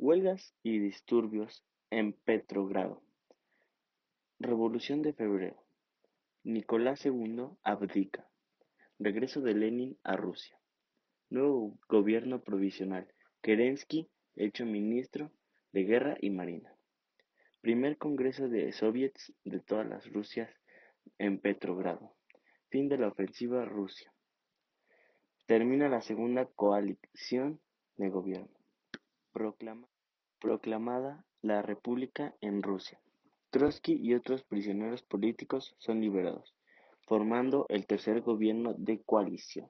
Huelgas y disturbios en Petrogrado. Revolución de febrero. Nicolás II abdica. Regreso de Lenin a Rusia. Nuevo gobierno provisional. Kerensky hecho ministro de Guerra y Marina. Primer congreso de soviets de todas las Rusias en Petrogrado. Fin de la ofensiva Rusia. Termina la segunda coalición de gobierno. Proclamada la República en Rusia. Trotsky y otros prisioneros políticos son liberados, formando el tercer gobierno de coalición.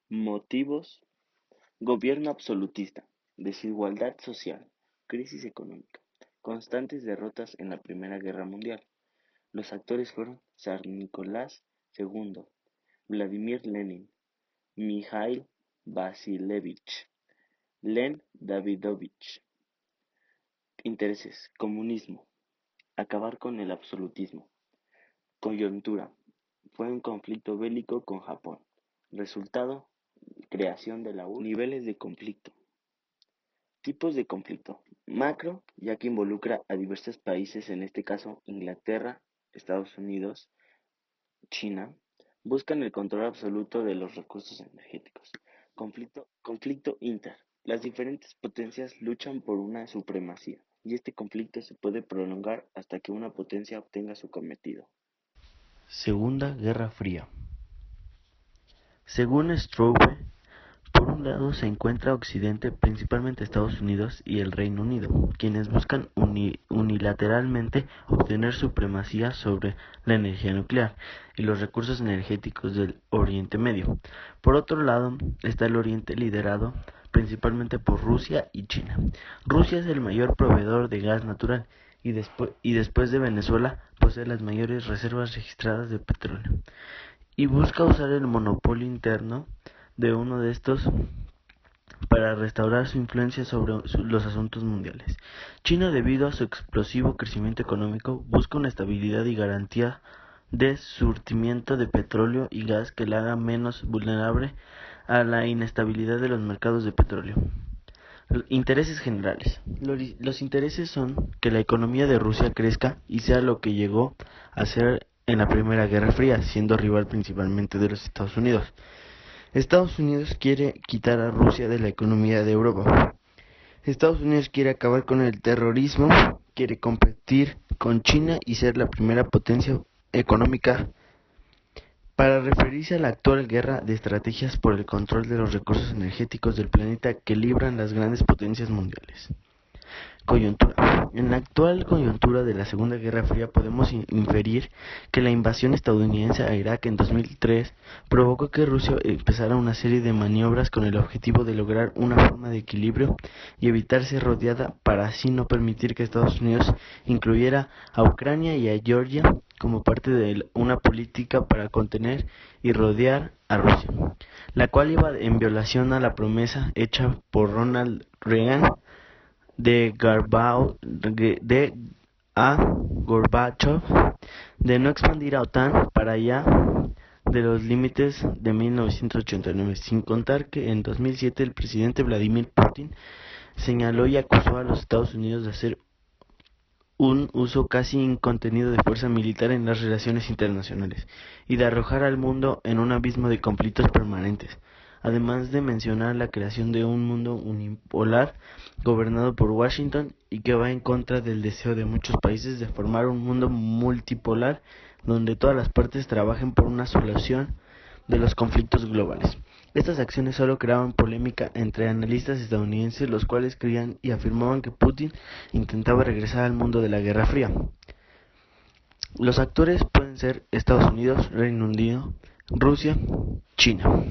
Motivos: gobierno absolutista, desigualdad social, crisis económica, constantes derrotas en la Primera Guerra Mundial. Los actores fueron Zar Nicolás II, Vladimir Lenin, Mikhail Vasilievich, Len Davidovich. Intereses: comunismo, acabar con el absolutismo. Coyuntura: fue un conflicto bélico con Japón. Resultado: creación de la URSS. Niveles de conflicto. Tipos de conflicto: macro, ya que involucra a diversos países, en este caso Inglaterra, Estados Unidos, China, buscan el control absoluto de los recursos energéticos. Conflicto inter. Las diferentes potencias luchan por una supremacía, y este conflicto se puede prolongar hasta que una potencia obtenga su cometido. Segunda Guerra Fría. Según Straube, por un lado se encuentra Occidente, principalmente Estados Unidos y el Reino Unido, quienes buscan unilateralmente obtener supremacía sobre la energía nuclear y los recursos energéticos del Oriente Medio. Por otro lado está el Oriente, liderado principalmente por Rusia y China. Rusia es el mayor proveedor de gas natural y después de Venezuela posee las mayores reservas registradas de petróleo y busca usar el monopolio interno de uno de estos para restaurar su influencia sobre los asuntos mundiales. China, debido a su explosivo crecimiento económico, busca una estabilidad y garantía de surtimiento de petróleo y gas que la haga menos vulnerable a la inestabilidad de los mercados de petróleo. Intereses generales. Los intereses son que la economía de Rusia crezca y sea lo que llegó a ser en la Primera Guerra Fría, siendo rival principalmente de los Estados Unidos. Estados Unidos quiere quitar a Rusia de la economía de Europa. Estados Unidos quiere acabar con el terrorismo, quiere competir con China y ser la primera potencia económica. Para referirse a la actual guerra de estrategias por el control de los recursos energéticos del planeta que libran las grandes potencias mundiales. Coyuntura. En la actual coyuntura de la Segunda Guerra Fría podemos inferir que la invasión estadounidense a Irak en 2003 provocó que Rusia empezara una serie de maniobras con el objetivo de lograr una forma de equilibrio y evitar ser rodeada, para así no permitir que Estados Unidos incluyera a Ucrania y a Georgia como parte de una política para contener y rodear a Rusia, la cual iba en violación a la promesa hecha por Ronald Reagan de Gorbachev de no expandir a OTAN para allá de los límites de 1989, sin contar que en 2007 el presidente Vladimir Putin señaló y acusó a los Estados Unidos de hacer un uso casi incontenido de fuerza militar en las relaciones internacionales y de arrojar al mundo en un abismo de conflictos permanentes, además de mencionar la creación de un mundo unipolar gobernado por Washington y que va en contra del deseo de muchos países de formar un mundo multipolar donde todas las partes trabajen por una solución de los conflictos globales. Estas acciones solo creaban polémica entre analistas estadounidenses, los cuales creían y afirmaban que Putin intentaba regresar al mundo de la Guerra Fría. Los actores pueden ser Estados Unidos, Reino Unido, Rusia, China.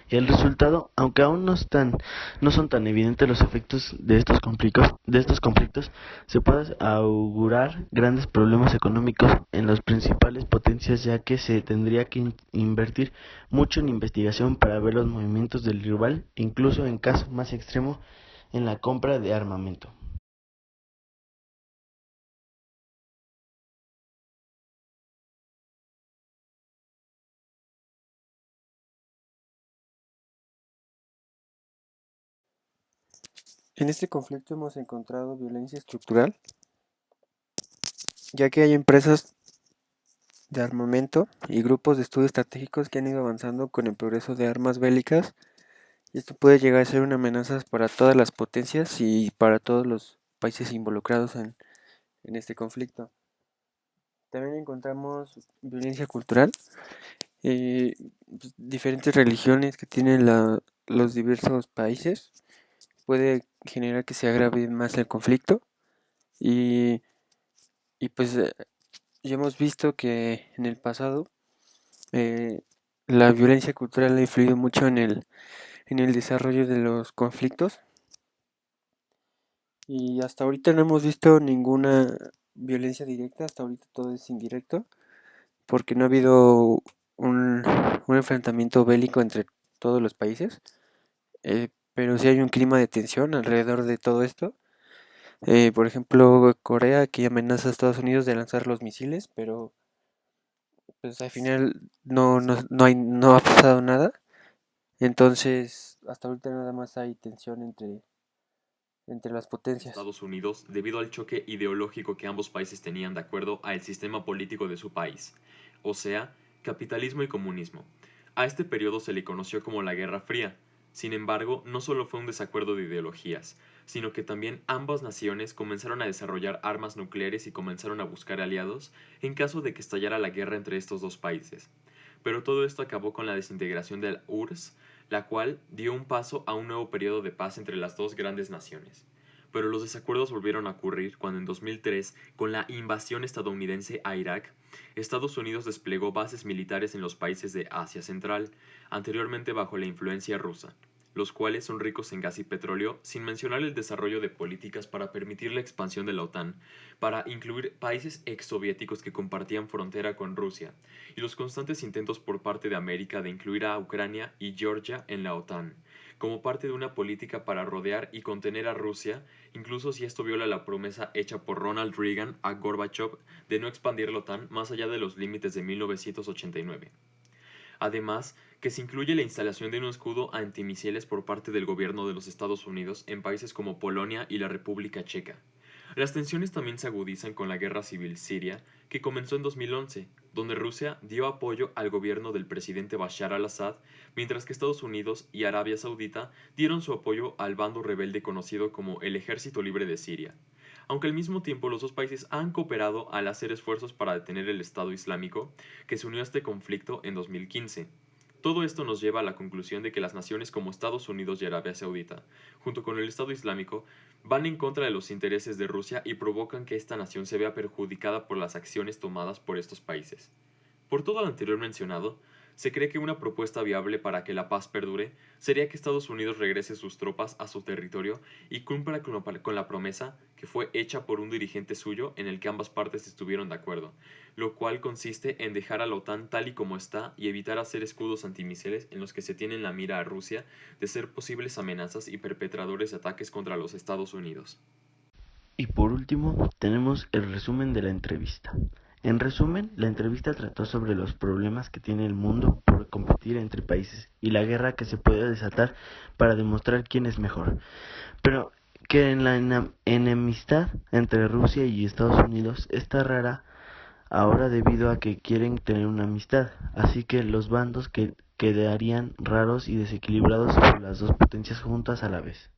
Y el resultado, aunque aún no son tan evidentes los efectos de estos conflictos, se puede augurar grandes problemas económicos en las principales potencias, ya que se tendría que invertir mucho en investigación para ver los movimientos del rival, incluso en caso más extremo, en la compra de armamento. En este conflicto hemos encontrado violencia estructural, ya que hay empresas de armamento y grupos de estudio estratégicos que han ido avanzando con el progreso de armas bélicas, y esto puede llegar a ser una amenaza para todas las potencias y para todos los países involucrados en este conflicto. También encontramos violencia cultural, diferentes religiones que tienen los diversos países, puede generar que se agrave más el conflicto y, y pues ya hemos visto que en el pasado eh, la violencia cultural ha influido mucho en el desarrollo de los conflictos, y hasta ahorita no hemos visto ninguna violencia directa, hasta ahorita todo es indirecto, porque no ha habido un enfrentamiento bélico entre todos los países, pero sí hay un clima de tensión alrededor de todo esto. Por ejemplo, Corea que amenaza a Estados Unidos de lanzar los misiles, pero pues al final no ha pasado nada. Entonces, hasta ahorita nada más hay tensión entre las potencias. Estados Unidos debido al choque ideológico que ambos países tenían de acuerdo al sistema político de su país, o sea, capitalismo y comunismo. A este periodo se le conoció como la Guerra Fría. Sin embargo, no solo fue un desacuerdo de ideologías, sino que también ambas naciones comenzaron a desarrollar armas nucleares y comenzaron a buscar aliados en caso de que estallara la guerra entre estos dos países. Pero todo esto acabó con la desintegración del URSS, la cual dio un paso a un nuevo periodo de paz entre las dos grandes naciones. Pero los desacuerdos volvieron a ocurrir cuando en 2003, con la invasión estadounidense a Irak, Estados Unidos desplegó bases militares en los países de Asia Central, anteriormente bajo la influencia rusa, los cuales son ricos en gas y petróleo, sin mencionar el desarrollo de políticas para permitir la expansión de la OTAN, para incluir países exsoviéticos que compartían frontera con Rusia, y los constantes intentos por parte de América de incluir a Ucrania y Georgia en la OTAN, como parte de una política para rodear y contener a Rusia, incluso si esto viola la promesa hecha por Ronald Reagan a Gorbachev de no expandir la OTAN más allá de los límites de 1989. Además, que se incluye la instalación de un escudo antimisiles por parte del gobierno de los Estados Unidos en países como Polonia y la República Checa. Las tensiones también se agudizan con la guerra civil siria, que comenzó en 2011, donde Rusia dio apoyo al gobierno del presidente Bashar al-Assad, mientras que Estados Unidos y Arabia Saudita dieron su apoyo al bando rebelde conocido como el Ejército Libre de Siria. Aunque al mismo tiempo los dos países han cooperado al hacer esfuerzos para detener el Estado Islámico, que se unió a este conflicto en 2015. Todo esto nos lleva a la conclusión de que las naciones como Estados Unidos y Arabia Saudita, junto con el Estado Islámico, van en contra de los intereses de Rusia y provocan que esta nación se vea perjudicada por las acciones tomadas por estos países. Por todo lo anterior mencionado, se cree que una propuesta viable para que la paz perdure sería que Estados Unidos regrese sus tropas a su territorio y cumpla con la promesa que fue hecha por un dirigente suyo en el que ambas partes estuvieron de acuerdo, lo cual consiste en dejar a la OTAN tal y como está y evitar hacer escudos antimisiles en los que se tiene en la mira a Rusia de ser posibles amenazas y perpetradores de ataques contra los Estados Unidos. Y por último, tenemos el resumen de la entrevista. En resumen, la entrevista trató sobre los problemas que tiene el mundo por competir entre países y la guerra que se puede desatar para demostrar quién es mejor. Pero que en la enemistad entre Rusia y Estados Unidos está rara ahora debido a que quieren tener una amistad, así que los bandos quedarían raros y desequilibrados por las dos potencias juntas a la vez.